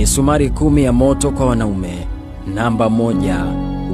Misumari 10 ya moto kwa wanaume. Namba 1.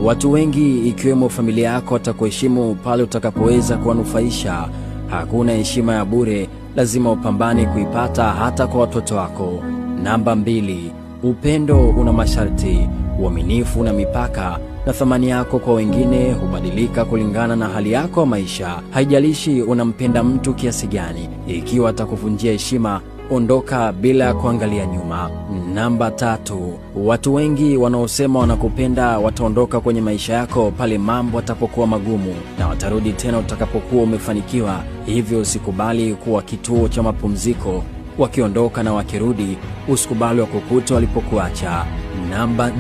Watu wengi ikiwemo familia yako watakuheshimu pale utakapoweza kuwanufaisha. Hakuna heshima ya bure, lazima upambane kuipata hata kwa watoto wako. Namba 2. Upendo una masharti, uaminifu na mipaka, na thamani yako kwa wengine hubadilika kulingana na hali yako ya maisha. Haijalishi unampenda mtu kiasi gani, ikiwa atakuvunjia heshima, ondoka bila kuangalia nyuma. Namba 3. Watu wengi wanaosema wanakupenda wataondoka kwenye maisha yako pale mambo yatapokuwa magumu, na watarudi tena utakapokuwa umefanikiwa. Hivyo usikubali kuwa kituo cha mapumziko. Wakiondoka na wakirudi, usikubali wakukute walipokuacha. Namba 4.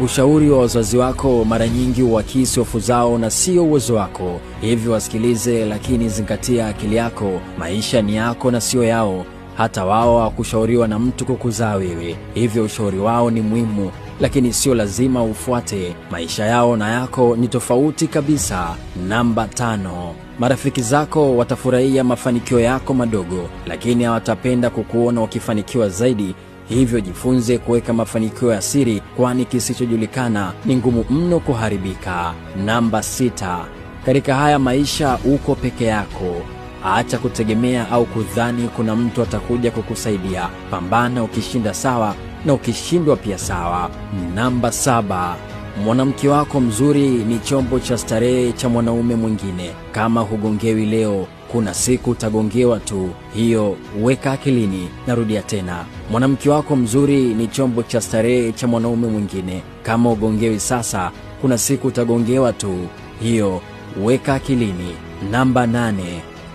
Ushauri wa wazazi wako mara nyingi huakisi hofu zao na sio uwezo wako. Hivyo wasikilize, lakini zingatia akili yako. Maisha ni yako na sio yao. Hata wao hawakushauriwa na mtu kukuzaa wewe. Hivyo ushauri wao ni muhimu, lakini sio lazima ufuate. Maisha yao na yako ni tofauti kabisa. Namba 5. Marafiki zako watafurahia mafanikio yako madogo, lakini hawatapenda kukuona ukifanikiwa zaidi. Hivyo jifunze kuweka mafanikio ya siri, kwani kisichojulikana ni ngumu mno kuharibika. Namba 6. Katika haya maisha uko peke yako. Acha kutegemea au kudhani kuna mtu atakuja kukusaidia. Pambana, ukishinda sawa, na ukishindwa pia sawa. Namba 7. Mwanamke wako mzuri ni chombo cha starehe cha mwanaume mwingine. Kama hugongewi leo, kuna siku utagongewa tu. Hiyo weka akilini. Narudia tena, mwanamke wako mzuri ni chombo cha starehe cha mwanaume mwingine. Kama hugongewi sasa, kuna siku utagongewa tu. Hiyo weka akilini. Namba 8.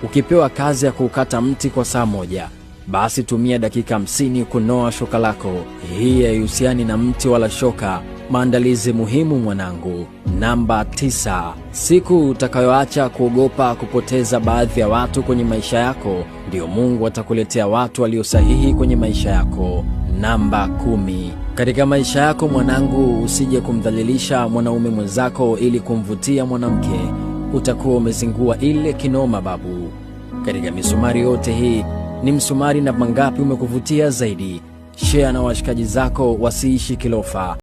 Ukipewa kazi ya kukata mti kwa saa moja, basi tumia dakika 50 kunoa shoka lako. Hii haihusiani na mti wala shoka. Maandalizi muhimu mwanangu. Namba 9. Siku utakayoacha kuogopa kupoteza baadhi ya watu kwenye maisha yako, ndio Mungu atakuletea watu walio sahihi kwenye maisha yako. Namba 10. Katika maisha yako mwanangu, usije kumdhalilisha mwanaume mwenzako ili kumvutia mwanamke. Utakuwa umezingua ile kinoma babu. Katika misumari yote hii, ni msumari na mangapi umekuvutia zaidi? Share na washikaji zako wasiishi kilofa.